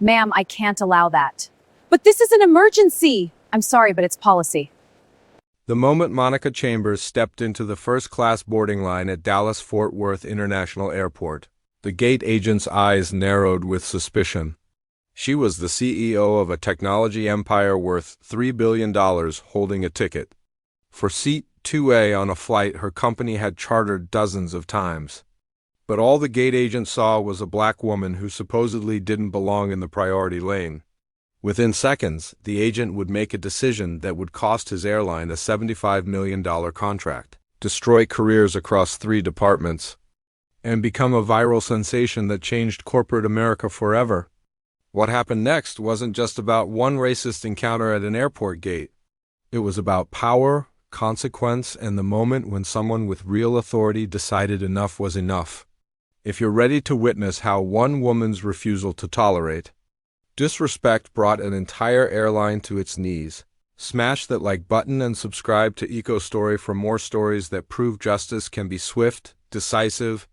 Ma'am, I can't allow that. But this is an emergency. I'm sorry, but it's policy. The moment Monica Chambers stepped into the first-class boarding line at Dallas-Fort Worth International Airport, the gate agent's eyes narrowed with suspicion. She was the CEO of a technology empire worth $3 billion holding a ticket. For seat 2A on a flight her company had chartered dozens of times. But all the gate agent saw was a black woman who supposedly didn't belong in the priority lane. Within seconds, the agent would make a decision that would cost his airline a $75 million contract, destroy careers across 3 departments, and become a viral sensation that changed corporate America forever. What happened next wasn't just about one racist encounter at an airport gate. It was about power, consequence, and the moment when someone with real authority decided enough was enough. If you're ready to witness how one woman's refusal to tolerate disrespect brought an entire airline to its knees, smash that like button and subscribe to EchoStory for more stories that prove justice can be swift, decisive,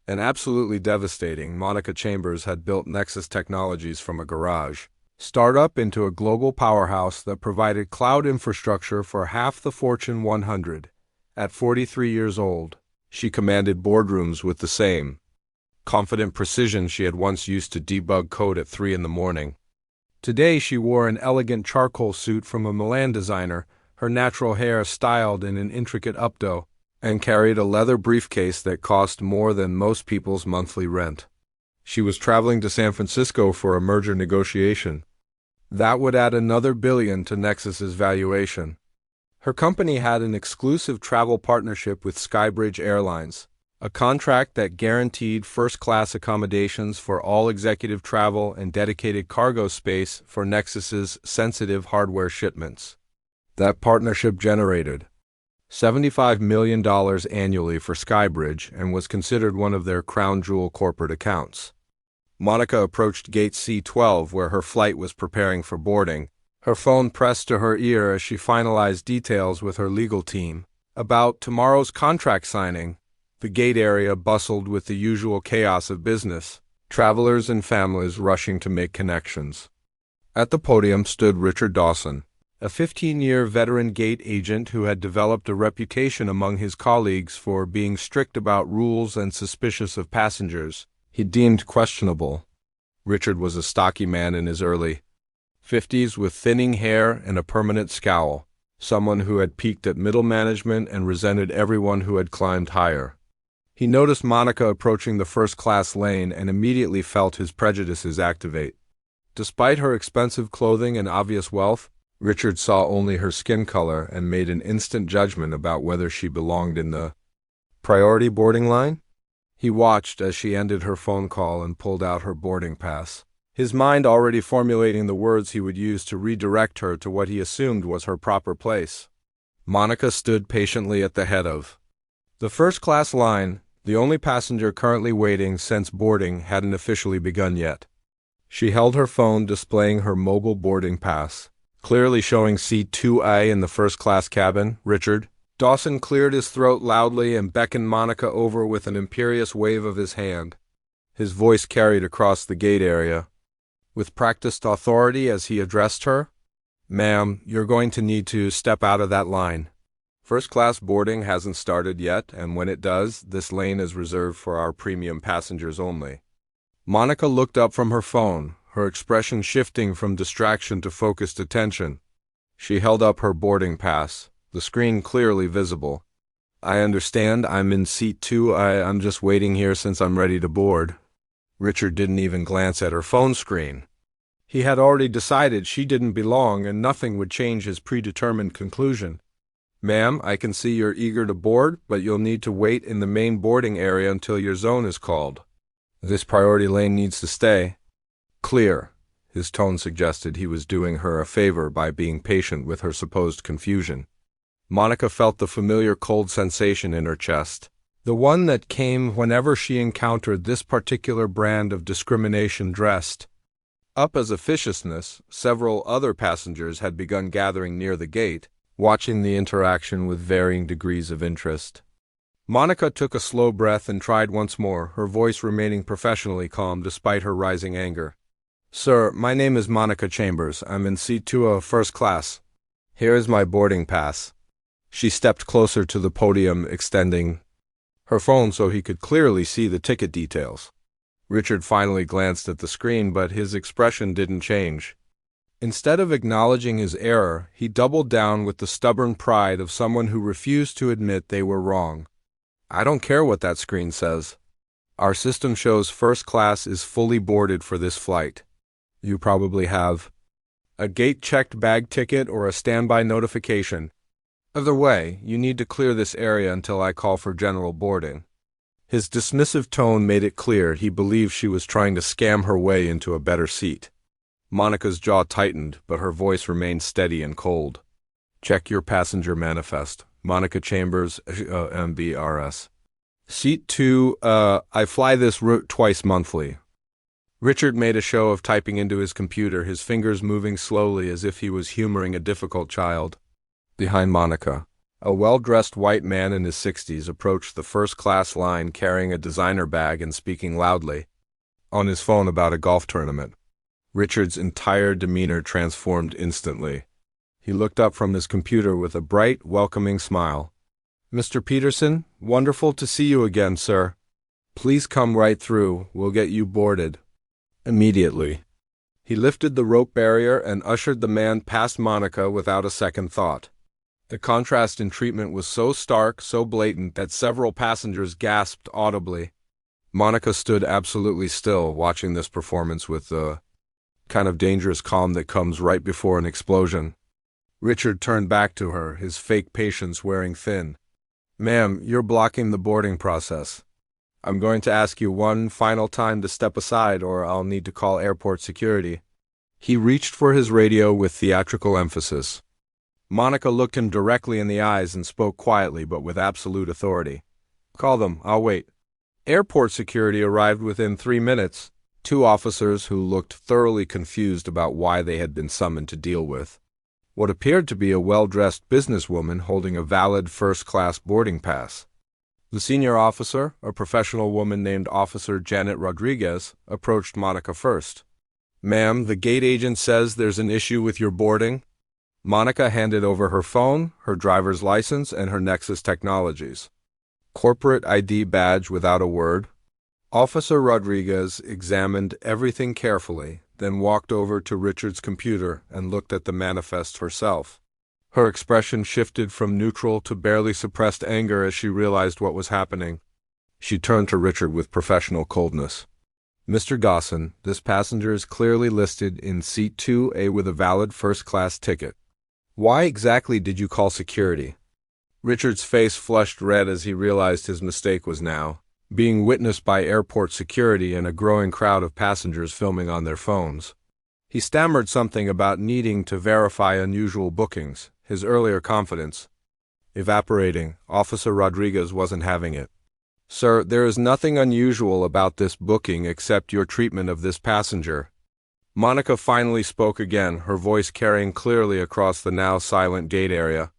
and absolutely devastating. Monica Chambers had built Nexus Technologies from a garage startup into a global powerhouse that provided cloud infrastructure for half the Fortune 100. At 43 years old, she commanded boardrooms with the same confident precision she had once used to debug code at 3 in the morning. Today she wore an elegant charcoal suit from a Milan designer, her natural hair styled in an intricate updo, and carried a leather briefcase that cost more than most people's monthly rent. She was traveling to San Francisco for a merger negotiation. That would add another billion to Nexus's valuation. Her company had an exclusive travel partnership with Skybridge Airlines, a contract that guaranteed first-class accommodations for all executive travel and dedicated cargo space for Nexus's sensitive hardware shipments. That partnership generated $75 million annually for Skybridge and was considered one of their crown jewel corporate accounts. Monica approached gate C12 where her flight was preparing for boarding, her phone pressed to her ear as she finalized details with her legal team about tomorrow's contract signing. The gate area bustled with the usual chaos of business, travelers and families rushing to make connections. At the podium stood Richard Dawson, a 15-year veteran gate agent who had developed a reputation among his colleagues for being strict about rules and suspicious of passengers he deemed questionable. Richard was a stocky man in his early 50s with thinning hair and a permanent scowl, someone who had peaked at middle management and resented everyone who had climbed higher. He noticed Monica approaching the first-class lane and immediately felt his prejudices activate. Despite her expensive clothing and obvious wealth, Richard saw only her skin color and made an instant judgment about whether she belonged in the priority boarding line. He watched as she ended her phone call and pulled out her boarding pass, his mind already formulating the words he would use to redirect her to what he assumed was her proper place. Monica stood patiently at the head of the first-class line. The only passenger currently waiting since boarding hadn't officially begun yet. She held her phone displaying her mobile boarding pass, clearly showing seat 2A in the first-class cabin. Richard Dawson cleared his throat loudly and beckoned Monica over with an imperious wave of his hand. His voice carried across the gate area, with practiced authority as he addressed her. "Ma'am, you're going to need to step out of that line. First-class boarding hasn't started yet, and when it does, this lane is reserved for our premium passengers only." Monica looked up from her phone, her expression shifting from distraction to focused attention. She held up her boarding pass, the screen clearly visible. "I understand. I'm in seat 2. I'm just waiting here since I'm ready to board." Richard didn't even glance at her phone screen. He had already decided she didn't belong and nothing would change his predetermined conclusion. "Ma'am, I can see you're eager to board, but you'll need to wait in the main boarding area until your zone is called. This priority lane needs to stay clear." His tone suggested he was doing her a favor by being patient with her supposed confusion. Monica felt the familiar cold sensation in her chest, the one that came whenever she encountered this particular brand of discrimination dressed up as officiousness. Several other passengers had begun gathering near the gate, watching the interaction with varying degrees of interest. Monica took a slow breath and tried once more, her voice remaining professionally calm despite her rising anger. Sir, my name is Monica Chambers. I'm in seat 2 first class. Here is my boarding pass. She stepped closer to the podium, extending her phone so he could clearly see the ticket details. Richard finally glanced at the screen, but his expression didn't change. Instead of acknowledging his error, he doubled down with the stubborn pride of someone who refused to admit they were wrong. I don't care what that screen says. Our system shows first class is fully boarded for this flight. You probably have a gate-checked bag ticket or a standby notification. Either way, you need to clear this area until I call for general boarding. His dismissive tone made it clear he believed she was trying to scam her way into a better seat. Monica's jaw tightened, but her voice remained steady and cold. Check your passenger manifest. Monica Chambers, MBRS. Seat 2, I fly this route twice monthly. Richard made a show of typing into his computer, his fingers moving slowly as if he was humoring a difficult child. Behind Monica, a well-dressed white man in his 60s approached the first-class line carrying a designer bag and speaking loudly on his phone about a golf tournament. Richard's entire demeanor transformed instantly. He looked up from his computer with a bright, welcoming smile. Mr. Peterson, wonderful to see you again, sir. Please come right through. We'll get you boarded immediately. He lifted the rope barrier and ushered the man past Monica without a second thought. The contrast in treatment was so stark, so blatant, that several passengers gasped audibly. Monica stood absolutely still, watching this performance with the kind of dangerous calm that comes right before an explosion. Richard turned back to her, his fake patience wearing thin. Ma'am, you're blocking the boarding process. I'm going to ask you one final time to step aside, or I'll need to call airport security. He reached for his radio with theatrical emphasis. Monica looked him directly in the eyes and spoke quietly but with absolute authority. Call them, I'll wait. Airport security arrived within 3 minutes, 2 officers who looked thoroughly confused about why they had been summoned to deal with what appeared to be a well-dressed businesswoman holding a valid first-class boarding pass. The senior officer, a professional woman named Officer Janet Rodriguez, approached Monica first. Ma'am, the gate agent says there's an issue with your boarding. Monica handed over her phone, her driver's license, and her Nexus Technologies corporate ID badge without a word. Officer Rodriguez examined everything carefully, then walked over to Richard's computer and looked at the manifest herself. Her expression shifted from neutral to barely suppressed anger as she realized what was happening. She turned to Richard with professional coldness. Mr. Dawson, this passenger is clearly listed in seat 2A with a valid first-class ticket. Why exactly did you call security? Richard's face flushed red as he realized his mistake was now being witnessed by airport security and a growing crowd of passengers filming on their phones. He stammered something about needing to verify unusual bookings, his earlier confidence evaporating. Officer Rodriguez wasn't having it. Sir, there is nothing unusual about this booking except your treatment of this passenger. Monica finally spoke again, her voice carrying clearly across the now silent gate area.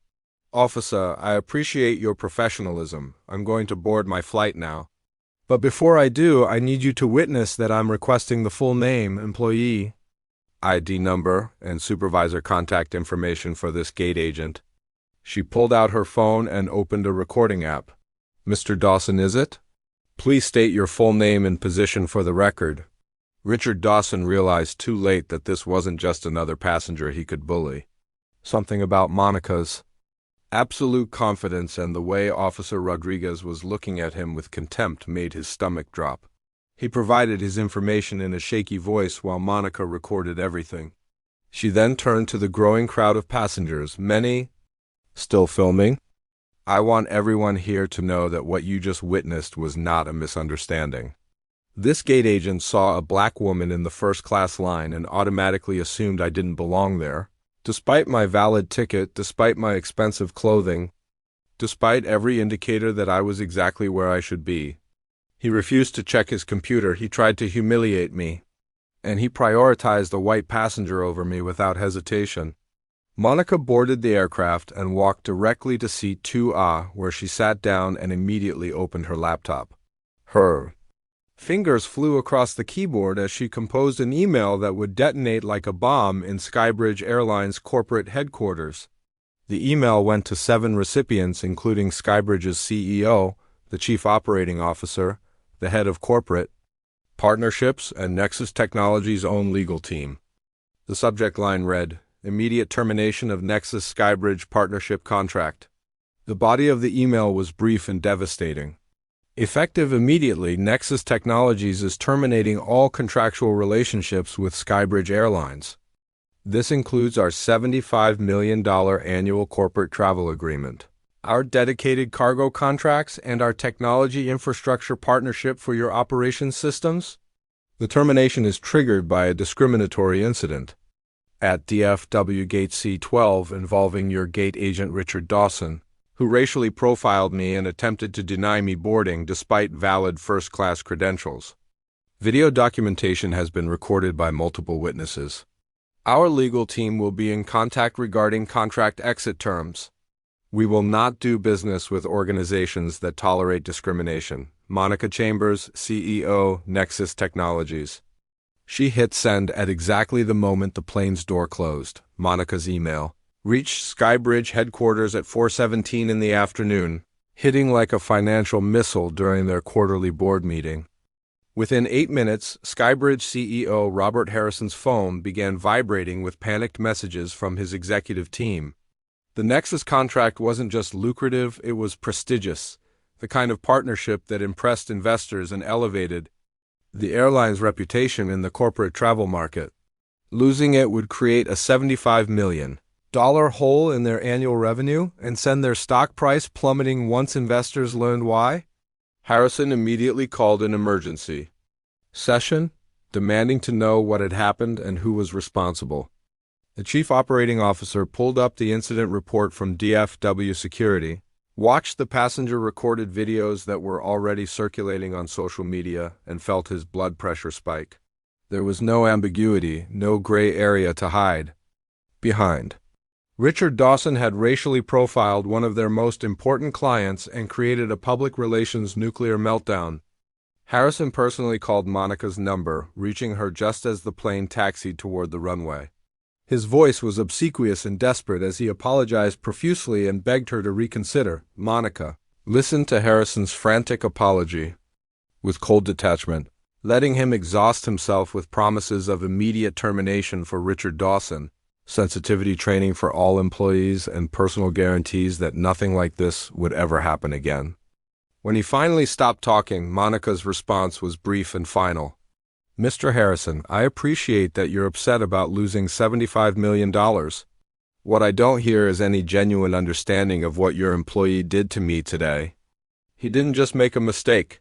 Officer, I appreciate your professionalism. I'm going to board my flight now. But before I do, I need you to witness that I'm requesting the full name, employee, ID number, and supervisor contact information for this gate agent. She pulled out her phone and opened a recording app. Mr. Dawson, is it? Please state your full name and position for the record. Richard Dawson realized too late that this wasn't just another passenger he could bully. Something about Monica's absolute confidence and the way Officer Rodriguez was looking at him with contempt made his stomach drop. He provided his information in a shaky voice while Monica recorded everything. She then turned to the growing crowd of passengers, many still filming. I want everyone here to know that what you just witnessed was not a misunderstanding. This gate agent saw a black woman in the first-class line and automatically assumed I didn't belong there. Despite my valid ticket, despite my expensive clothing, despite every indicator that I was exactly where I should be. He refused to check his computer. He tried to humiliate me, and he prioritized a white passenger over me without hesitation. Monica boarded the aircraft and walked directly to seat 2A, where she sat down and immediately opened her laptop. Her Fingers flew across the keyboard as she composed an email that would detonate like a bomb in Skybridge Airlines corporate headquarters. The email went to 7 recipients, including Skybridge's CEO, the Chief Operating Officer, the head of corporate partnerships, and Nexus Technologies' own legal team. The subject line read, "Immediate termination of Nexus Skybridge partnership contract." The body of the email was brief and devastating. Effective immediately, Nexus Technologies is terminating all contractual relationships with Skybridge Airlines. This includes our $75 million annual corporate travel agreement, our dedicated cargo contracts, and our technology infrastructure partnership for your operations systems. The termination is triggered by a discriminatory incident at DFW Gate C12 involving your gate agent Richard Dawson, who racially profiled me and attempted to deny me boarding despite valid first-class credentials. Video documentation has been recorded by multiple witnesses. Our legal team will be in contact regarding contract exit terms. We will not do business with organizations that tolerate discrimination. Monica Chambers, CEO, Nexus Technologies. She hit send at exactly the moment the plane's door closed. Monica's email reached Skybridge headquarters at 4:17 in the afternoon, hitting like a financial missile during their quarterly board meeting. Within 8 minutes, Skybridge CEO Robert Harrison's phone began vibrating with panicked messages from his executive team. The Nexus contract wasn't just lucrative, it was prestigious, the kind of partnership that impressed investors and elevated the airline's reputation in the corporate travel market. Losing it would create a $75 million hole in their annual revenue and send their stock price plummeting once investors learned why. Harrison immediately called an emergency session, demanding to know what had happened and who was responsible. The chief operating officer pulled up the incident report from DFW Security, watched the passenger-recorded videos that were already circulating on social media, and felt his blood pressure spike. There was no ambiguity, no gray area to hide behind. Richard Dawson had racially profiled one of their most important clients and created a public relations nuclear meltdown. Harrison personally called Monica's number, reaching her just as the plane taxied toward the runway. His voice was obsequious and desperate as he apologized profusely and begged her to reconsider. Monica listened to Harrison's frantic apology with cold detachment, letting him exhaust himself with promises of immediate termination for Richard Dawson, sensitivity training for all employees, and personal guarantees that nothing like this would ever happen again. When he finally stopped talking, Monica's response was brief and final. "Mr. Harrison, I appreciate that you're upset about losing $75 million. What I don't hear is any genuine understanding of what your employee did to me today. He didn't just make a mistake.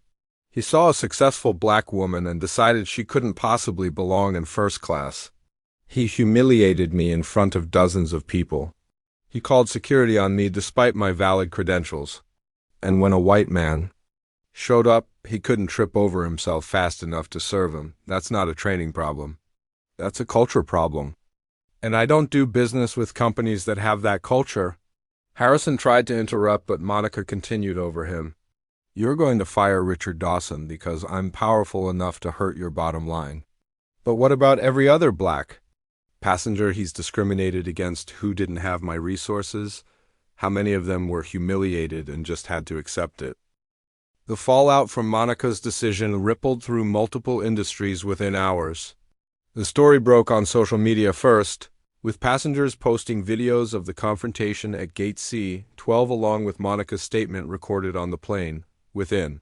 He saw a successful black woman and decided she couldn't possibly belong in first class. He humiliated me in front of dozens of people. He called security on me despite my valid credentials. And when a white man showed up, he couldn't trip over himself fast enough to serve him. That's not a training problem. That's a culture problem. And I don't do business with companies that have that culture." Harrison tried to interrupt, but Monica continued over him. "You're going to fire Richard Dawson because I'm powerful enough to hurt your bottom line. But what about every other black passenger he's discriminated against who didn't have my resources? How many of them were humiliated and just had to accept it?" The fallout from Monica's decision rippled through multiple industries within hours. The story broke on social media first, with passengers posting videos of the confrontation at Gate C12 along with Monica's statement recorded on the plane. Within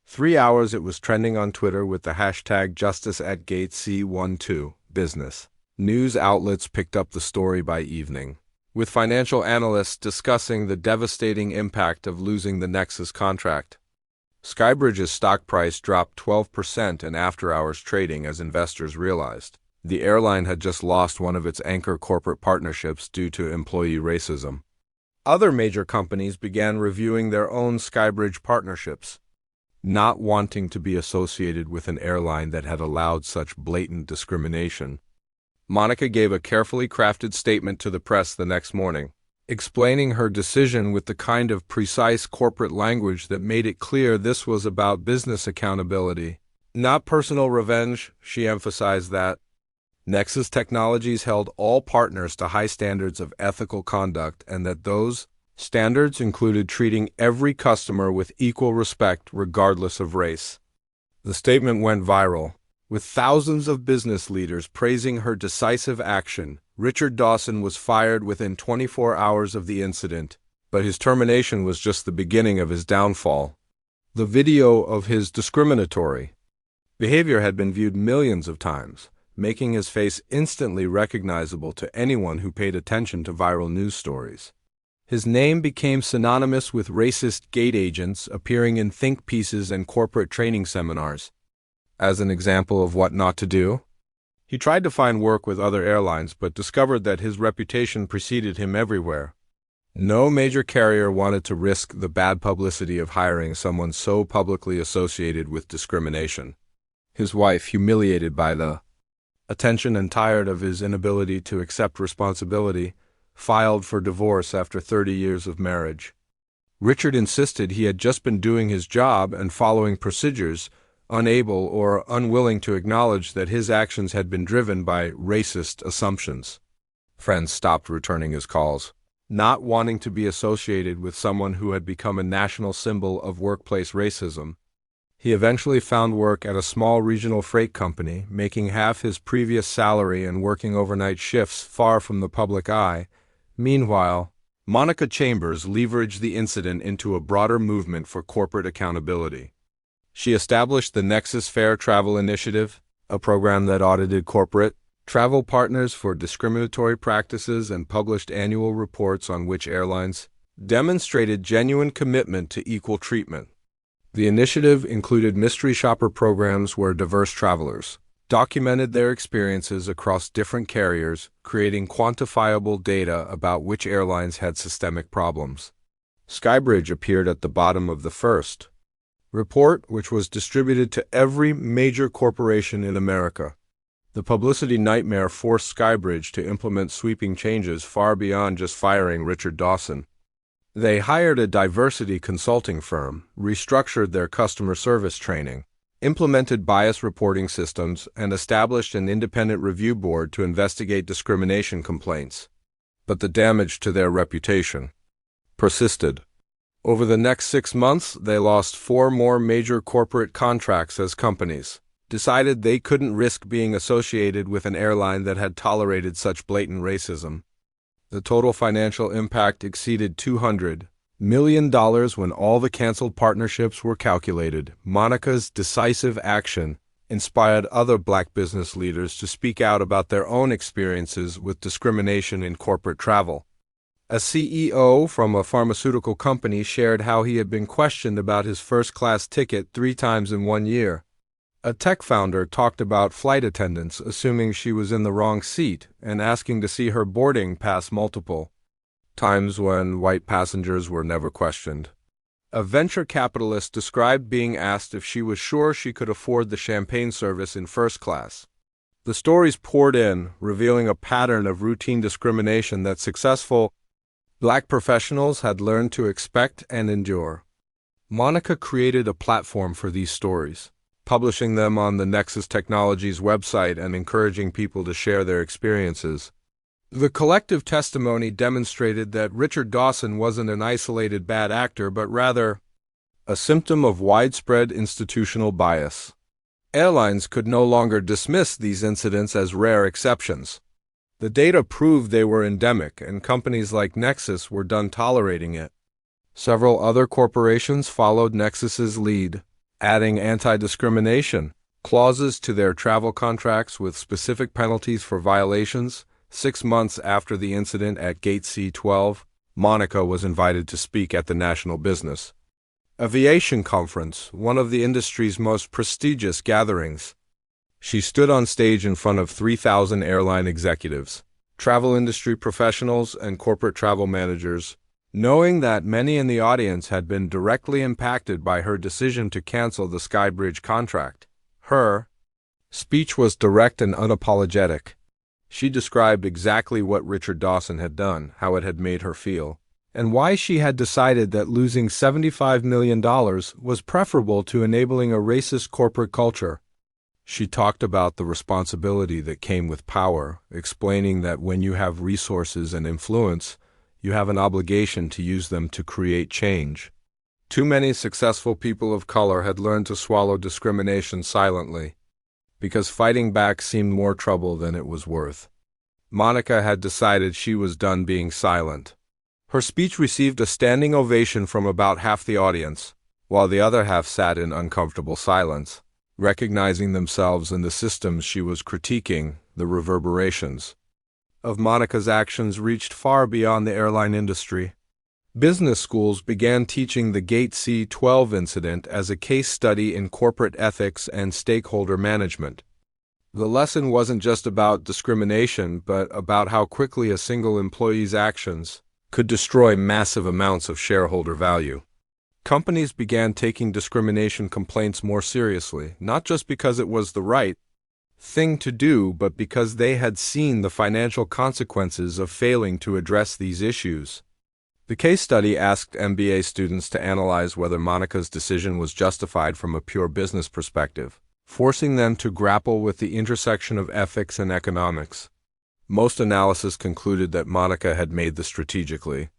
3 hours it was trending on Twitter with the hashtag #JusticeAtGateC12 business. News outlets picked up the story by evening, with financial analysts discussing the devastating impact of losing the Nexus contract. Skybridge's stock price dropped 12% in after-hours trading as investors realized the airline had just lost one of its anchor corporate partnerships due to employee racism. Other major companies began reviewing their own Skybridge partnerships, not wanting to be associated with an airline that had allowed such blatant discrimination. Monica gave a carefully crafted statement to the press the next morning, explaining her decision with the kind of precise corporate language that made it clear this was about business accountability. Not personal revenge, she emphasized that. Nexus Technologies held all partners to high standards of ethical conduct and that those standards included treating every customer with equal respect regardless of race. The statement went viral, with thousands of business leaders praising her decisive action. Richard Dawson was fired within 24 hours of the incident, but his termination was just the beginning of his downfall. The video of his discriminatory behavior had been viewed millions of times, making his face instantly recognizable to anyone who paid attention to viral news stories. His name became synonymous with racist gate agents appearing in think pieces and corporate training seminars. As an example of what not to do, he tried to find work with other airlines but discovered that his reputation preceded him everywhere. No major carrier wanted to risk the bad publicity of hiring someone so publicly associated with discrimination. His wife, humiliated by the attention and tired of his inability to accept responsibility, filed for divorce after 30 years of marriage. Richard insisted he had just been doing his job and following procedures, unable or unwilling to acknowledge that his actions had been driven by racist assumptions. Friends stopped returning his calls, not wanting to be associated with someone who had become a national symbol of workplace racism. He eventually found work at a small regional freight company, making half his previous salary and working overnight shifts far from the public eye. Meanwhile, Monica Chambers leveraged the incident into a broader movement for corporate accountability. She established the Nexus Fair Travel Initiative, a program that audited corporate travel partners for discriminatory practices and published annual reports on which airlines demonstrated genuine commitment to equal treatment. The initiative included mystery shopper programs where diverse travelers documented their experiences across different carriers, creating quantifiable data about which airlines had systemic problems. Skybridge appeared at the bottom of the first report, which was distributed to every major corporation in America. The publicity nightmare forced Skybridge to implement sweeping changes far beyond just firing Richard Dawson. They hired a diversity consulting firm, restructured their customer service training, implemented bias reporting systems, and established an independent review board to investigate discrimination complaints. But the damage to their reputation persisted. Over the next 6 months, they lost 4 more major corporate contracts as companies decided they couldn't risk being associated with an airline that had tolerated such blatant racism. The total financial impact exceeded $200 million when all the canceled partnerships were calculated. Monica's decisive action inspired other Black business leaders to speak out about their own experiences with discrimination in corporate travel. A CEO from a pharmaceutical company shared how he had been questioned about his first-class ticket 3 times in 1 year. A tech founder talked about flight attendants assuming she was in the wrong seat and asking to see her boarding pass multiple times when white passengers were never questioned. A venture capitalist described being asked if she was sure she could afford the champagne service in first class. The stories poured in, revealing a pattern of routine discrimination that successful Black professionals had learned to expect and endure. Monica created a platform for these stories, publishing them on the Nexus Technologies website and encouraging people to share their experiences. The collective testimony demonstrated that Richard Dawson wasn't an isolated bad actor, but rather a symptom of widespread institutional bias. Airlines could no longer dismiss these incidents as rare exceptions. The data proved they were endemic, and companies like Nexus were done tolerating it. Several other corporations followed Nexus's lead, adding anti-discrimination clauses to their travel contracts with specific penalties for violations. 6 months after the incident at Gate C-12, Monica was invited to speak at the National Business Aviation Conference, one of the industry's most prestigious gatherings. She stood on stage in front of 3,000 airline executives, travel industry professionals, and corporate travel managers. Knowing that many in the audience had been directly impacted by her decision to cancel the Skybridge contract, her speech was direct and unapologetic. She described exactly what Richard Dawson had done, how it had made her feel, and why she had decided that losing $75 million was preferable to enabling a racist corporate culture. She talked about the responsibility that came with power, explaining that when you have resources and influence, you have an obligation to use them to create change. Too many successful people of color had learned to swallow discrimination silently, because fighting back seemed more trouble than it was worth. Monica had decided she was done being silent. Her speech received a standing ovation from about half the audience, while the other half sat in uncomfortable silence, recognizing themselves in the systems she was critiquing. The reverberations of Monica's actions reached far beyond the airline industry. Business schools began teaching the Gate C-12 incident as a case study in corporate ethics and stakeholder management. The lesson wasn't just about discrimination, but about how quickly a single employee's actions could destroy massive amounts of shareholder value. Companies began taking discrimination complaints more seriously, not just because it was the right thing to do, but because they had seen the financial consequences of failing to address these issues. The case study asked MBA students to analyze whether Monica's decision was justified from a pure business perspective, forcing them to grapple with the intersection of ethics and economics. Most analysis concluded that Monica had made the strategically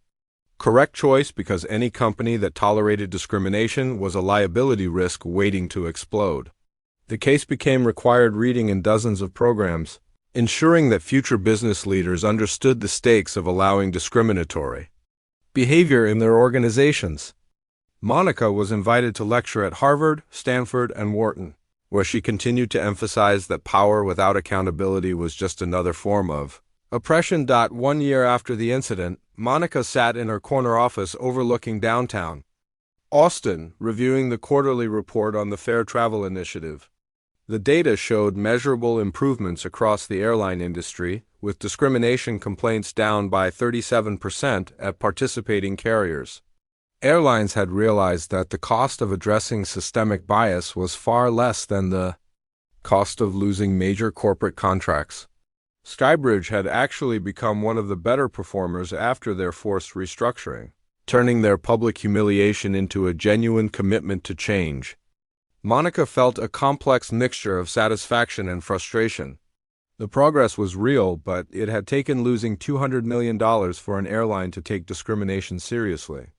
correct choice because any company that tolerated discrimination was a liability risk waiting to explode. The case became required reading in dozens of programs, ensuring that future business leaders understood the stakes of allowing discriminatory behavior in their organizations. Monica was invited to lecture at Harvard, Stanford, and Wharton, where she continued to emphasize that power without accountability was just another form of oppression. 1 year after the incident, Monica sat in her corner office overlooking downtown Austin, reviewing the quarterly report on the Fair Travel Initiative. The data showed measurable improvements across the airline industry, with discrimination complaints down by 37% at participating carriers. Airlines had realized that the cost of addressing systemic bias was far less than the cost of losing major corporate contracts. Skybridge had actually become one of the better performers after their forced restructuring, turning their public humiliation into a genuine commitment to change. Monica felt a complex mixture of satisfaction and frustration. The progress was real, but it had taken losing $200 million for an airline to take discrimination seriously.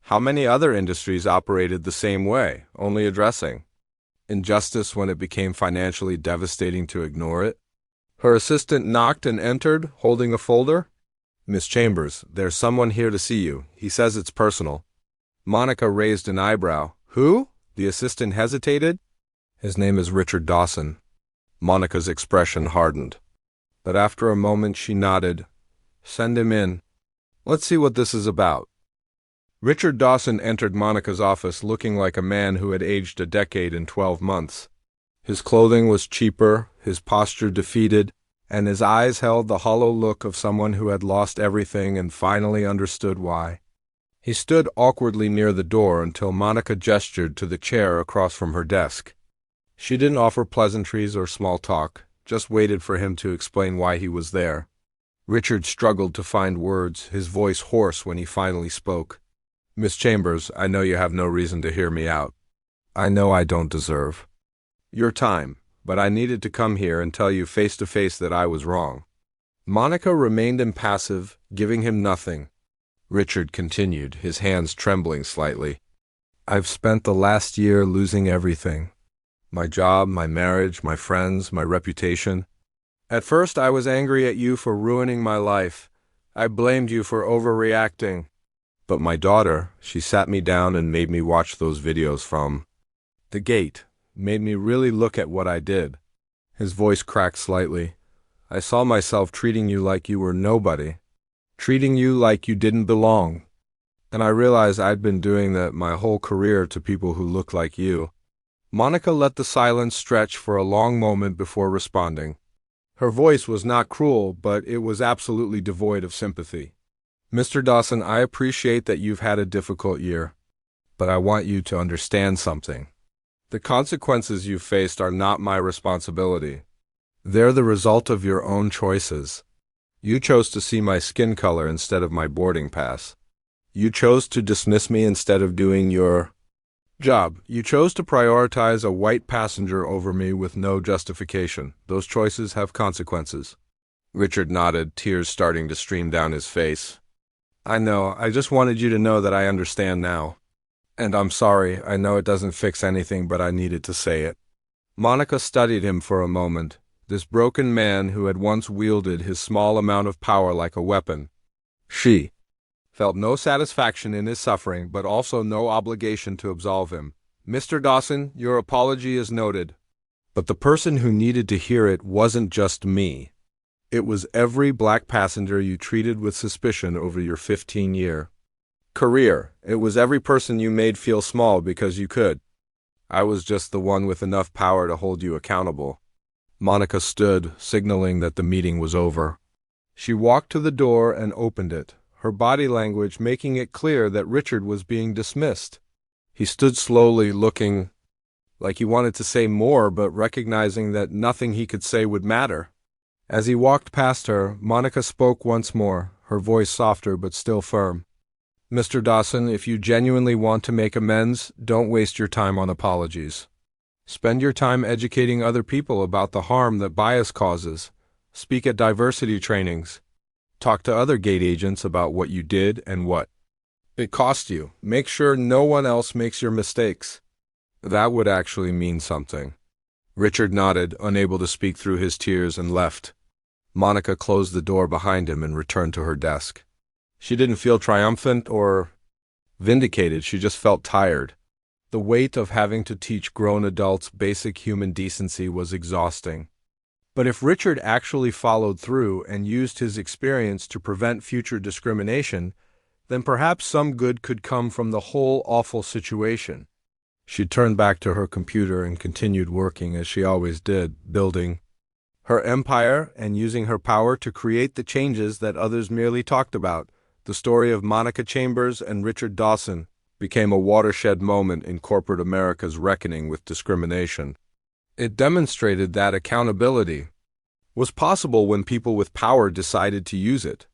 How many other industries operated the same way, only addressing injustice when it became financially devastating to ignore it? Her assistant knocked and entered, holding a folder. "Miss Chambers, there's someone here to see you. He says it's personal." Monica raised an eyebrow. "Who?" The assistant hesitated. "His name is Richard Dawson." Monica's expression hardened, but after a moment she nodded. "Send him in. Let's see what this is about." Richard Dawson entered Monica's office looking like a man who had aged a decade in 12 months. His clothing was cheaper, his posture defeated, and his eyes held the hollow look of someone who had lost everything and finally understood why. He stood awkwardly near the door until Monica gestured to the chair across from her desk. She didn't offer pleasantries or small talk, just waited for him to explain why he was there. Richard struggled to find words, his voice hoarse when he finally spoke. "Miss Chambers, I know you have no reason to hear me out. I know I don't deserve your time, but I needed to come here and tell you face to face that I was wrong." Monica remained impassive, giving him nothing. Richard continued, his hands trembling slightly. "I've spent the last year losing everything. My job, my marriage, my friends, my reputation. At first I was angry at you for ruining my life. I blamed you for overreacting. But my daughter, she sat me down and made me watch those videos from the gate, made me really look at what I did." His voice cracked slightly. "I saw myself treating you like you were nobody, treating you like you didn't belong. And I realized I'd been doing that my whole career to people who looked like you." Monica let the silence stretch for a long moment before responding. Her voice was not cruel, but it was absolutely devoid of sympathy. "Mr. Dawson, I appreciate that you've had a difficult year, but I want you to understand something. The consequences you've faced are not my responsibility. They're the result of your own choices. You chose to see my skin color instead of my boarding pass. You chose to dismiss me instead of doing your job. You chose to prioritize a white passenger over me with no justification. Those choices have consequences. Richard nodded, tears starting to stream down his face. I know. I just wanted you to know that I understand now. And I'm sorry. I know it doesn't fix anything, but I needed to say it. Monica studied him for a moment, this broken man who had once wielded his small amount of power like a weapon. She felt no satisfaction in his suffering, but also no obligation to absolve him. Mr. Dawson, your apology is noted. But the person who needed to hear it wasn't just me. It was every black passenger you treated with suspicion over your 15-year career. It was every person you made feel small because you could. I was just the one with enough power to hold you accountable. Monica stood, signaling that the meeting was over. She walked to the door and opened it, her body language making it clear that Richard was being dismissed. He stood slowly, looking like he wanted to say more, but recognizing that nothing he could say would matter. As he walked past her, Monica spoke once more, her voice softer but still firm. Mr. Dawson, if you genuinely want to make amends, don't waste your time on apologies. Spend your time educating other people about the harm that bias causes. Speak at diversity trainings. Talk to other gate agents about what you did and what it cost you. Make sure no one else makes your mistakes. That would actually mean something. Richard nodded, unable to speak through his tears, and left. Monica closed the door behind him and returned to her desk. She didn't feel triumphant or vindicated, she just felt tired. The weight of having to teach grown adults basic human decency was exhausting. But if Richard actually followed through and used his experience to prevent future discrimination, then perhaps some good could come from the whole awful situation. She turned back to her computer and continued working as she always did, building her empire and using her power to create the changes that others merely talked about. The story of Monica Chambers and Richard Dawson became a watershed moment in corporate America's reckoning with discrimination. It demonstrated that accountability was possible when people with power decided to use it.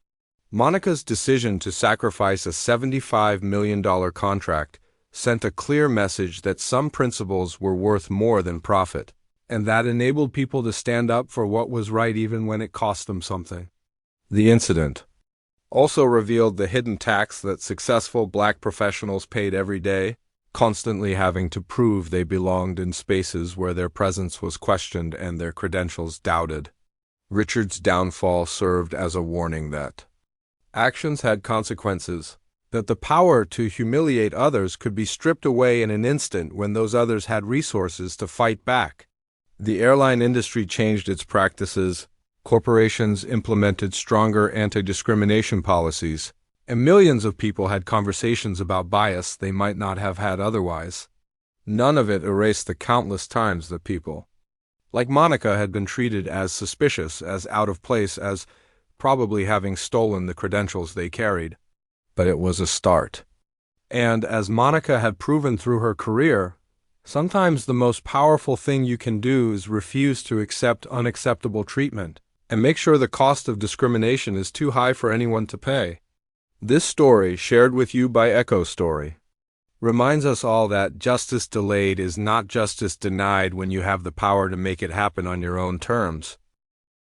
Monica's decision to sacrifice a $75 million contract sent a clear message that some principles were worth more than profit, and that enabled people to stand up for what was right even when it cost them something. The incident also revealed the hidden tax that successful black professionals paid every day, constantly having to prove they belonged in spaces where their presence was questioned and their credentials doubted. Richard's downfall served as a warning that actions had consequences, that the power to humiliate others could be stripped away in an instant when those others had resources to fight back. The airline industry changed its practices. Corporations implemented stronger anti-discrimination policies, and millions of people had conversations about bias they might not have had otherwise. None of it erased the countless times that people, like Monica, had been treated as suspicious, as out of place, as probably having stolen the credentials they carried. But it was a start. And as Monica had proven through her career, sometimes the most powerful thing you can do is refuse to accept unacceptable treatment and make sure the cost of discrimination is too high for anyone to pay. This story, shared with you by EchoStory, reminds us all that justice delayed is not justice denied when you have the power to make it happen on your own terms.